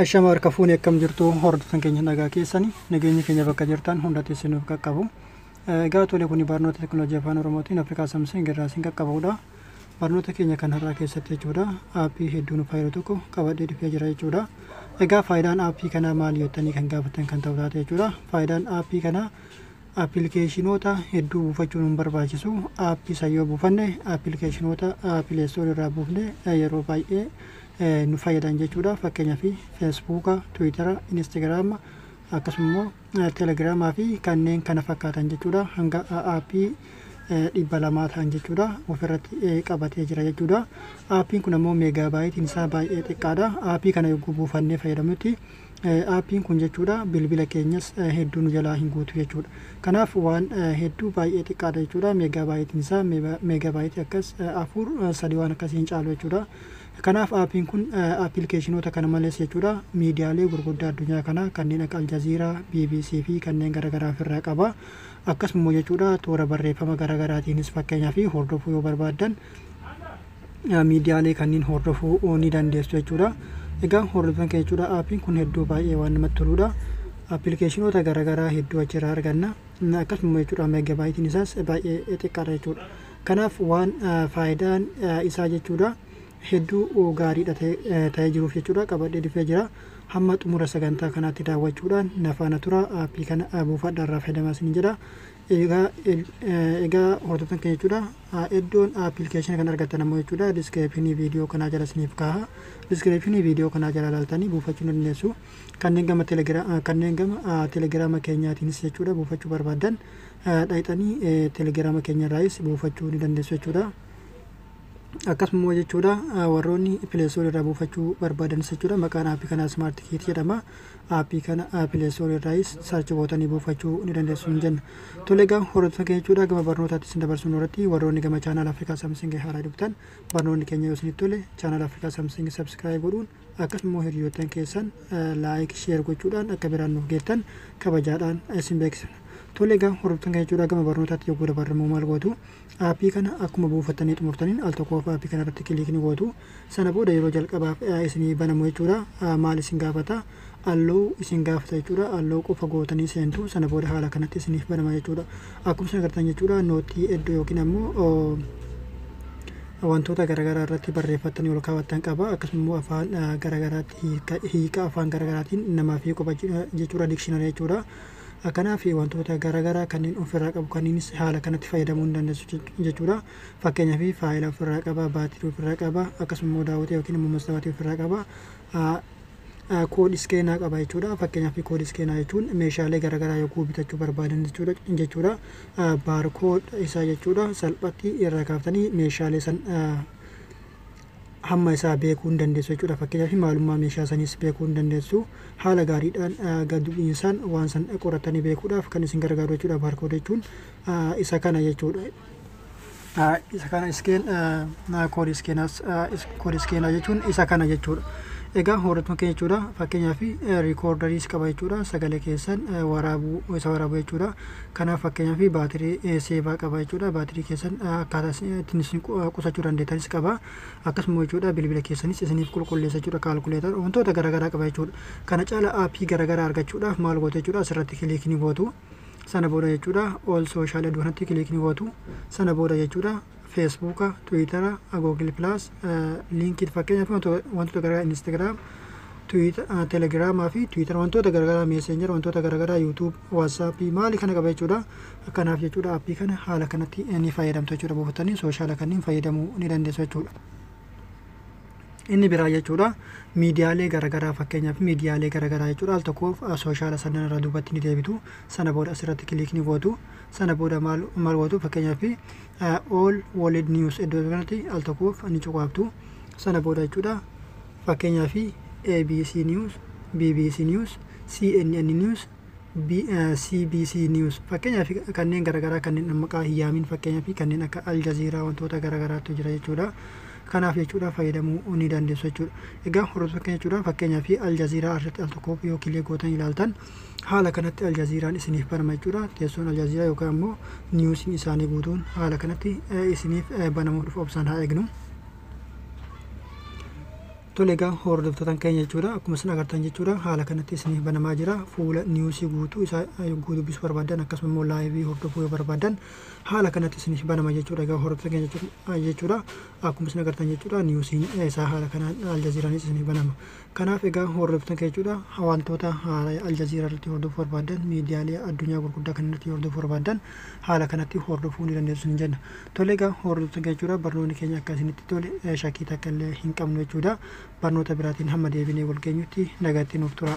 Ashama harka fuunee akkam jirtu hordoftoota keenya nagaa keessanii nageenyi keenya bakka jirtan hundatti isinuuf qaqqabu. Egaa tole kun barnoota teekinooloojii afaan Oromootiin Afrikaa Samsung irraa isin qaqqabudha. Barnoota keenya kan har'aa keessatti jechuudha aappii hedduu nu fayyadu tokko qabadhee dhufee jira jechuudha. Egaa faayidaan aappii kanaa maali jettanii kan gaafatan kan ta'u taate jechuudha. Faayidaan aappii kanaa appilikeeshinoota hedduu buufachuun hin barbaachisu. Aappii sayyoo buufanne appilikeeshinoota pileestoor irraa buufne yeroo baay'ee nu fayyadan jechuudha. Fakkeenyaaf feesbuuka, tiwiitara, instagiraama akkasumas teelegiraamaa fi kanneen kana fakkaatan jechuudha. Hanga aappii 200 ta'an jechuudha ofirratti qabatee jira jechuudha. Aappiin kun ammoo meegaabaaytiin isaa baay'ee xiqqaadha. Aappii kana yogguu buufannee fayyadamutti aappiin kun jechuudha bilbila keenyas hedduu nu jalaa hin guutu jechuudha. Kanaaf waan hedduu baay'ee xiqqaadha jechuudha. Meegaabaaytiin isaa meegaabaaytii akkas 4-3 waan akkasiin caalu jechuudha. Kanaaf aappiin kun appilikeeshinoota kana malees jechuudha miidiyaalee gurguddaa addunyaa kana kanneen akka Aljaziiraa, BBC fi kanneen garaagaraa ofirraa qaba. Akkasumas jechuudha toora barreeffama garaagaraatiinis fakkeenyaaf hordofuu yoo barbaadan miidiyaalee kanneen hordofuu ni dandeessu jechuudha. Egaa hordofan keenya jechuudha aappiin kun hedduu baay'ee waan namatti toludha. Appilikeeshinoota garaagaraa hedduu achirraa arganna. Akkasumas jechuudha meegaabaaytiin isaas baay'ee xiqqaadha jechuudha. Kanaaf waan faayidaan isaa jechuudha hedduu gaariidha ta'ee jiruuf jechuudha qabadhee dhufee jira. Hamma xumura sagantaa kanaatti daawwachuudhaan na faana tura aappii kana buufadhaa irraa fayyadamaa isin jedha. Egaa hordofan keenya jechuudha iddoon appilikeeshina kan argattan ammoo jechuudha diskiriipshinii viidiyoo kanaa jala isiniif kaa'a. Diskiriipshinii viidiyoo kanaa jala ilaaltanii buufachuu dandeessu. Kanneen gama teelegiraama keenyaatiinis jechuudha buufachuu barbaadan dhaqxanii teelegiraama keenyarraayis buufachuu ni dandeessu jechuudha. Akkasumas jechuudha warroonni pileestoor irraa buufachuu barbaadan jechuudha maqaan aappii kanaa Smart Kit jedhama. Aappii kana pileestoor irraayis sarchi gootanii buufachuu ni dandeessu hin jenna. Tole egaa hordoftoota keenya jechuudha gama barnootaatti isin dabarsuun irratti warroonni gama chaanaal Afrikaa Samsung haaraa dhuftan barnoonni keenya yoo isinitti tole chaanaal Afrikaa Samsung sabskiraayib godhuun akkasumas hiriyoottan keessan laayik sheer gochuudhaan akka biraan nuuf geettan kabajaadhaan isin beeksifna. Tole egaa hordoftoota keenya jechuudha gama barnootaatti yogguu dabarramuu maal gootu aappii kana akkuma buufattanii xumurtaniin al tokkoof aappii kana irratti kiliikni gootu sana booda yeroo jalqabaaf isinii banamu jechuudha maal isin gaafata alloo isin gaafata jechuudha alloo qofa gootanii seentu sana booda haala kanatti isiniif banama jechuudha. Akkuma isin agartan jechuudha nootii iddoo yookiin ammoo wantoota garaagaraa irratti barreeffatanii ol kaawwatan qaba. Akkasumas afaan garaagaraatti hiika afaan garaagaraatiin namaaf qofa jechuudha dikshinari jechuudha. Kanaaf wantoota garaagaraa kanneen ofirraa qabu kanneenis haala kanatti fayyadamuu ni dandeessu jechuudha. Fakkeenyaaf faayila ofirraa qaba, baatirii ofirraa qaba, akkasumas daawwitii yookiin immoo mastawaatii ofirraa qaba. Koodii iskeenaa qaba jechuudha. Fakkeenyaaf koodii iskeenaa jechuun meeshaalee garaagaraa yogguu bitachuu barbaadan jechuudha. Baarkood isaa jechuudha salphatti irraa kaaftanii meeshaalee san hamma isaa beekuu hin dandeessu jechuudha. Fakkeenyaaf maalummaa meeshaa saniis beekuu hin dandeessu. Haala gaariidhaan gadi bu'iinsaan waan san qorattanii beekuudhaaf kan isin gargaaru jechuudha. Baarkood jechuun isa kana jechuudha. Isa kana koodii iskeenaa jechuun isa kana jechuudha. Egaa hordoftoota keenya jechuudha fakkeenyaaf riikoordariis qaba jechuudha sagalee keessan waraabuu jechuudha. Kanaaf fakkeenyaaf baatirii seevaa qaba jechuudha. Baatirii keessan akkaataa ittiin qusachuu dandeettanis qaba. Akkasumas jechuudha bilbila keessanis isiniif qulqulleessa jechuudha kaalkuleetar wantoota garaagaraa qaba jechuudha. Kana caala aappii garaagaraa argachuudhaaf maal gootu jechuudha asirratti kiliikni gootu. Sana booda jechuudha ol sooshaal adduunatti kiliikni gootu. Sana booda jechuudha feesbuuka, tiwiitara, googil pilaas, liinkii fakkeenyaaf wantoota garaagaraa instagiraam, teelegiraamaa fi tiwiitara wantoota garaagaraa meeseenjara wantoota garaagaraa yuutuub, waatsaappii maali kana qaba jechuudha. Kanaaf jechuudha aappii kana haala kanatti ni fayyadamtu jechuudha buufatanii sooshaala kanneen fayyadamuu ni dandeessu jechuudha. Inni biraa jechuudha miidiyaalee garaagaraa fakkeenyaaf miidiyaalee garaagaraa jechuudha al tokkoof sooshaala sanaan irraa duubatti ni deebitu. Sana booda asirratti kiliikni gootu. Sana booda maal gootu fakkeenyaaf all world news iddoo kanatti al tokkoof ni cuqaabtu. Sana booda jechuudha fakkeenyaaf ABC news, BBC news, CNN news, CBC news fakkeenyaaf kanneen garaagaraa kanneen maqaa hin yaamin fakkeenyaaf kanneen akka Aljaziiraa wantoota garaagaraatu jira jechuudha. Kanaaf jechuudha fayyadamuu ni dandeessu jechuudha. Egaa hordoftoota keenya jechuudha fakkeenyaaf Aljaziiraa irratti al tokkoof yoo kilee gootan ilaaltan haala kanatti Aljaziiraan isiniif banama jechuudha. Teessoon Aljaziiraa yookaan immoo niwusiin isaanii guutuun haala kanatti isiniif banamuuf obsaan haa eegnu. Tole egaa hordoftoota keenya jechuudha akkuma isin agartan jechuudha haala kanatti isinii banamaa jira fuula niwusii guutuu isaa yogguu dubbisuu barbaadan akkasuma immoo laayivii hordofuu yoo barbaadan haala kanatti isinii banama jechuudha egaa hordoftoota keenya jechuudha akkuma isin agartan jechuudha niwusiin isaa haala kanaan aljaziiraanis isinii banama. Kanaaf egaa hordoftoota keenya jechuudha wantoota aljaziiraa irratti hordofuu barbaadan miidiyaalee addunyaa gurguddaa kan irratti hordofuu barbaadan haala kanatti hordofuu ni dandeessu hin jenna. Tole egaa hordoftoota keenya jechuudha barnoonni keenya akka isinitti tole shakkii takka illee hin qabnu jechuudha. Barnoota biraatiin hamma deebinee wal geenyutti nagaatti nuuf tura.